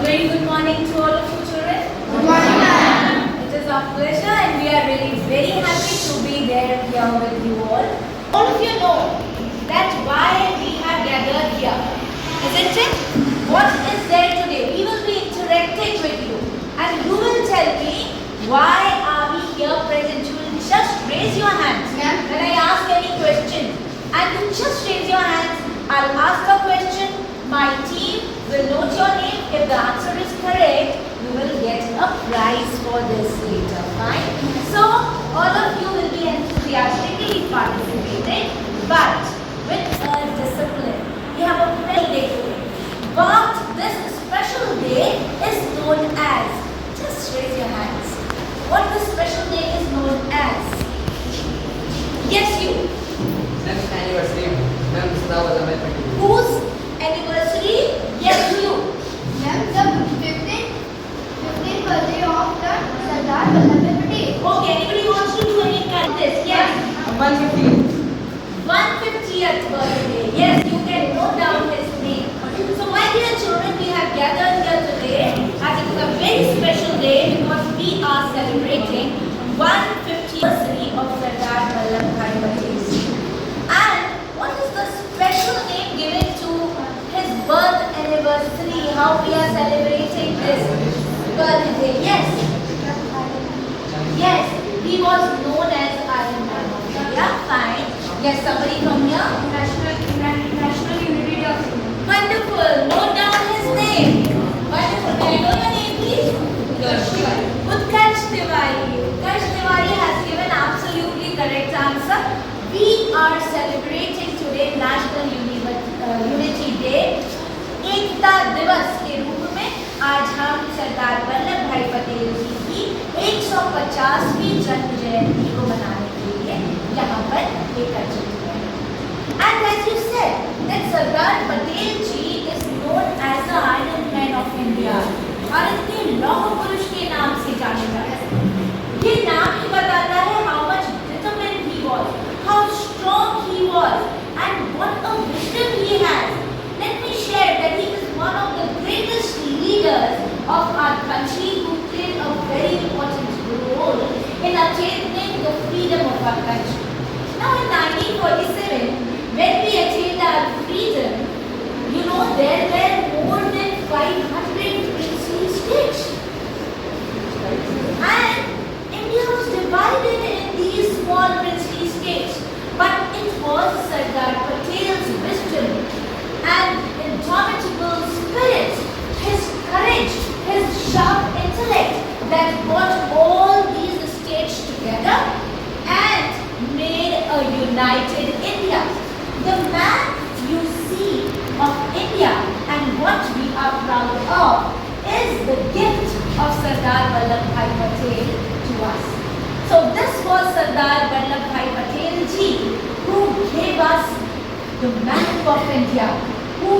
very good morning to all of you children. Good morning, ma'am. It is our pleasure and we are really very happy to be there here with you all. All of you know that why we have gathered here, isn't it? What is there today? We will be interacting with you and you will tell me why are we here present. You will just raise your hands when I ask any question and you just raise your hands. I'll ask a question. My team will note your name. If the answer is correct, you will get a prize for this later. Fine? So, all of you will be enthusiastically participating, but with a discipline. We have a special day today. But this special day is known as, just raise your hands. What this special day is known as? Yes, you. Next anniversary, Ma'am Sardar Vallabhbhai Patel. Whose anniversary? Yes, you. Ma'am, the 15th birthday of the Sardar Vallabhbhai Patel. Okay, anybody wants to do any kind of this? Yes. 150. 150th birthday. Yes, you can note down his name. So, my dear children, we have gathered here today as it is a very special day because we are celebrating 150th anniversary of Sardar Vallabhbhai Patel. And what is the special name given to his birth anniversary? How we are celebrating this birthday? Yes. Yes, he was known as Iron Man of India. Fine. Yes, somebody from here? National Unity Day of India. Wonderful. Note down his name. Wonderful. Can I know your name, please? Utkarsh Tiwari. Utkarsh Tiwari has given absolutely correct answer. We are celebrating today National Unity Day. एकता दिवस के रूप में आज हम सरदार वल्लभ भाई पटेल जी की 150वीं जन्म जयंती को मनाने के लिए यहाँ पर एकत्रित हुए हैं. And as you said, that Sardar Patel ji is known as the Iron Man of India. Bharat के लौह पुरुष के नाम से जाने जाते हैं. ये नाम ही बताता है how much determined he was, how strong he was, and what a wisdom he has. Let me share that he is one of the greatest leaders of our country who played a very important role in attaining the freedom of our country. Now in 1947, when we attained our freedom, you know, there were more than 500 princely states. And India was divided in these small princely states. But it was Sardar Patel's wisdom and indomitable spirit, his courage, his sharp intellect that brought all these states together and made a united India. The map you see of India and what we are proud of is the gift of Sardar Vallabhbhai Patel to us. So this was Sardar Vallabhbhai Patel ji who gave us the map of India, who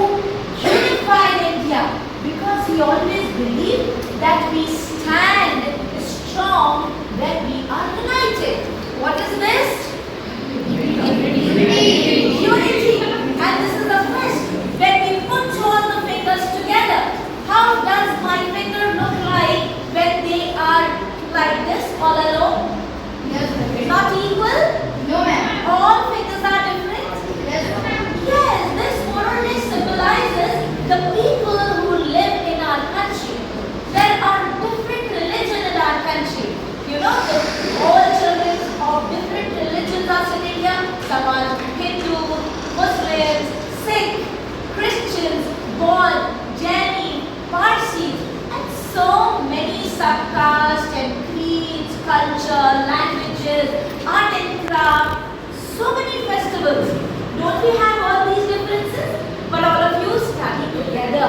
unified India because he always believed that we stand strong when we are united. What is this? Unity. And this is the first. When we put all the fingers together, how does my finger look like when they are like this all alone? Yes, ma'am. Not equal? No, ma'am. All fingers are different? Yes, ma'am. Yes, this more or less symbolizes the people who live in our country. There are different religions in our country. You know, all children of different religions are sitting here. Some are Hindu, Muslims, Sikh, Christians, Baudd, Jaini, Parsis, and so many subcastes and creeds, culture, languages, art and craft, so many festivals. Don't we have all these differences? But all of you study together,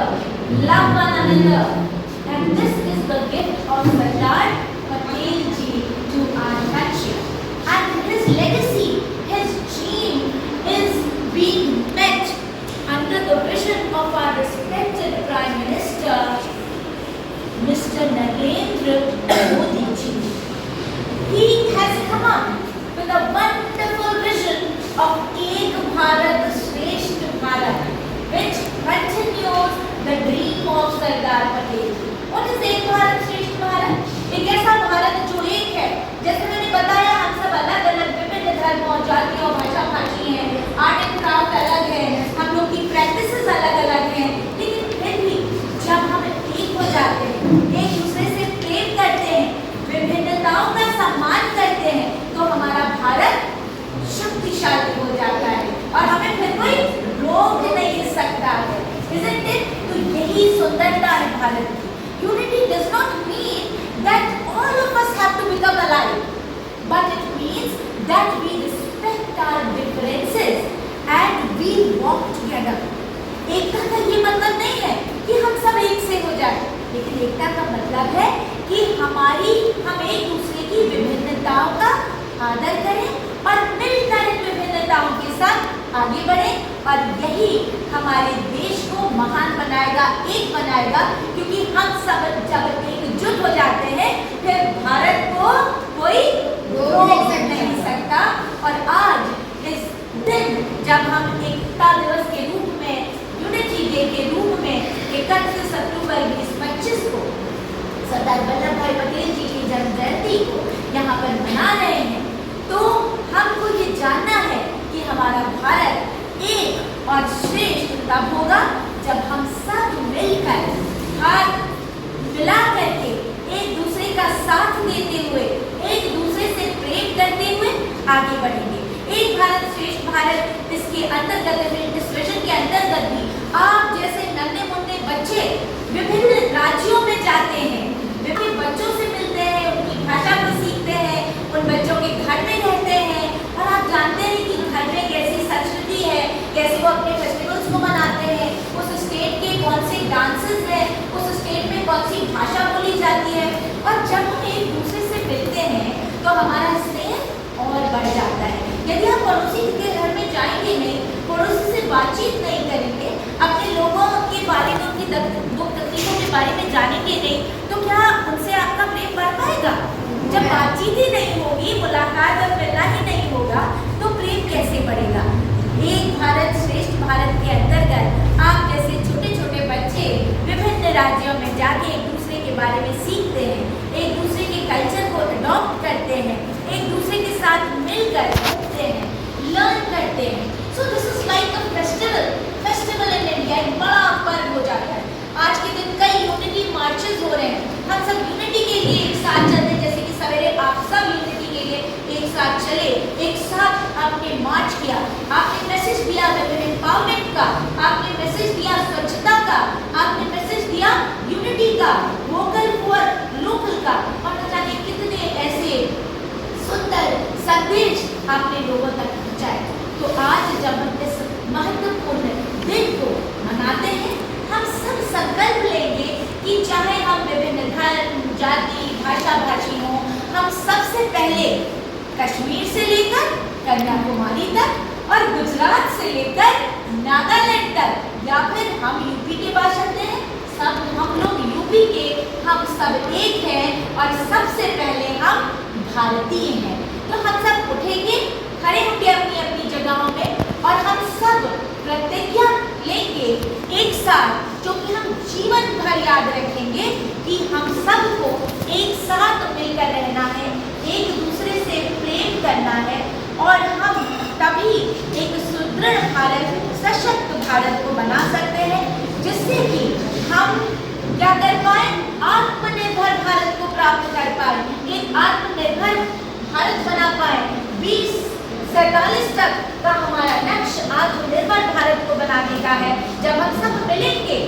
love one another. And this is the gift of Sardar Patel ji to our country. And his legacy, his dream is being met under the vision of our respected Prime Minister, Mr. Narendra Modi ji. He has come up with a wonderful vision of Ek Bharat Shreshth Bharat, which continues the dream of Sardar Patel. एक ऐसा भारत जो एक है। जैसे मैंने बताया हम सब अलग अलग विभिन्न धर्म और जाति और भाषा भाषी हैं, आर्ट एंड क्राफ्ट अलग है, हम लोग की प्रैक्टिसेस अलग अलग हैं, लेकिन फिर भी जब हम एक हो जाते हैं, एक दूसरे से प्रेम करते हैं, विभिन्नताओं का सम्मान करते हैं, तो हमारा भारत शक्तिशाली हो जाता है और हमें फिर कोई रोक नहीं सकता है। Isn't it? तो यही सुंदरता है भारत की। Unity does not mean that all of us have to become alike, but it means that we respect our differences and we walk together. एकता का ये मतलब नहीं है कि हम सब एक से हो जाए, लेकिन एकता का मतलब है कि हम एक दूसरे की विभिन्नताओं का आदर करें और मिलकर इन विभिन्नताओं के साथ आगे बढ़ें, और यही हमारे देश को महान बनाएगा, एक बनाएगा, क्योंकि हम सब जब एकजुट हो जाते हैं फिर भारत को कोई रोक नहीं सकता। और आज इस दिन जब हम एकता दिवस के रूप में, यूनिटी डे के रूप में 31 अक्टूबर 2025 को सरदार वल्लभ भाई पटेल जी की जन्म जयंती को यहाँ पर मना रहे हैं, तो हमको ये जानना है कि हमारा भारत एक और श्रेष्ठ तब होगा जब हम सब मिलकर हाथ मिला करके एक दूसरे का साथ देते हुए, एक दूसरे से प्रेम करते हुए आगे बढ़ेंगे। एक भारत श्रेष्ठ भारत, इसके अंतर्गत, इस विजन के अंतर्गत भी आप जैसे नन्हे मुन्ने बच्चे विभिन्न राज्यों में जाते हैं, विभिन्न बच्चों से मिलते हैं, उनकी भाषा को सीखते हैं, उन बच्चों के घर में रहते हैं, और आप जानते हैं कि घर में कैसी संस्कृति है, कैसे वो अपने फेस्टिवल्स को मनाते हैं, उस स्टेट के कौन से डांसेस हैं, उस स्टेट में कौन सी भाषा बोली जाती है। और जब हम एक दूसरे से मिलते हैं तो हमारा स्नेह और बढ़ जाता है। यदि आप पड़ोसी के घर में जाएंगे नहीं, पड़ोसी से बातचीत नहीं करेंगे, अपने लोगों के बारे में, उनकी दुख तकलीफों के बारे में जानेंगे नहीं, तो क्या उनसे आपका प्रेम बढ़ पाएगा? जब बातचीत ही नहीं होगी, मुलाकात और मिलना ही नहीं होगा, तो प्रेम कैसे बढ़ेगा? एक भारत श्रेष्ठ भारत के अंतर्गत आप जैसे छोटे छोटे बच्चे विभिन्न राज्यों में जाके एक दूसरे के बारे में सीखते हैं, एक दूसरे के कल्चर को अडॉप्ट करते हैं, एक दूसरे के साथ मिलकर रहते हैं, लर्न करते हैं। So this is like a festival in India, एक बड़ा पर्व हो जाता है। आज के दिन कई यूनिटी मार्चेस हो रहे हैं, हम सब यूनिटी के लिए एक साथ चलते हैं, जैसे कि सवेरे आप सब यूनिटी के लिए एक साथ चले, एक साथ आपने मार्च किया, आपने मैसेज दिया विमेन एम्पावरमेंट का, आपने मैसेज दिया स्वच्छता का, आपने मैसेज दिया यूनिटी का, वोकल फॉर लोकल का, और न जाने कितने ऐसे सुंदर संदेश आपने लोगों तक पहुंचाए। तो आज जब हम इस महत्वपूर्ण दिन को मनाते हैं, हम सब संकल्प लेंगे कि चाहे हम विभिन्न धर्म, जाति, भाषा भाषी हों, हम सबसे पहले कश्मीर से लेकर कन्याकुमारी तक और गुजरात से लेकर नागालैंड तक, या फिर हम यूपी के बाशिंदे हैं, सब हम लोग यूपी के, हम सब एक हैं और सबसे पहले हम भारतीय हैं। तो हम सब उठेंगे, खड़े होंगे अपनी अपनी जगहों में, और हम सब प्रतिज्ञा लेंगे एक साथ, जो कि हम जीवन भर याद रखेंगे कि हम सबको एक साथ मिलकर रहना है, एक दूसरे से प्रेम करना है, और हम तभी एक सुदृढ़ भारत, सशक्त भारत को बना सकते हैं, जिससे कि हम क्या कर पाए, आत्मनिर्भर भारत को प्राप्त कर पाए, एक आत्मनिर्भर भारत बना पाए। 2047 तक का हमारा लक्ष्य आत्मनिर्भर भारत को बनाने का है। जब हम सब मिलेंगे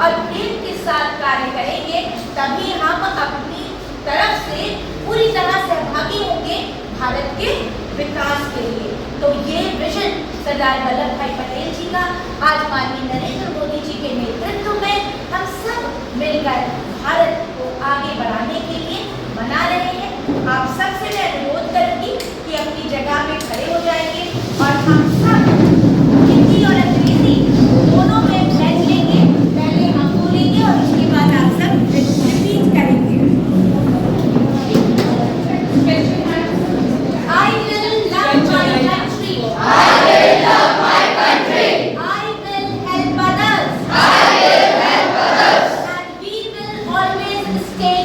और प्रेम के साथ कार्य करेंगे, तभी हम अपनी तरफ से पूरी तरह सहभागी होंगे भारत के विकास के लिए। तो ये विजन सरदार वल्लभ भाई पटेल जी का आज माननीय नरेंद्र मोदी जी के नेतृत्व में हम सब मिलकर भारत को आगे बढ़ाने के लिए बना रहे हैं। आप सबसे मैं अनुरोध करूंगी कि अपनी जगह में खड़े हो जाएंगे और हम सब हिंदी और अंग्रेजी दोनों में बैठ लेंगे। पहले हम बोलेंगे और उसके बाद आप सब रिपीट करेंगे। I will love my country. I will love my country. I will help others. I will help others. And we will always stay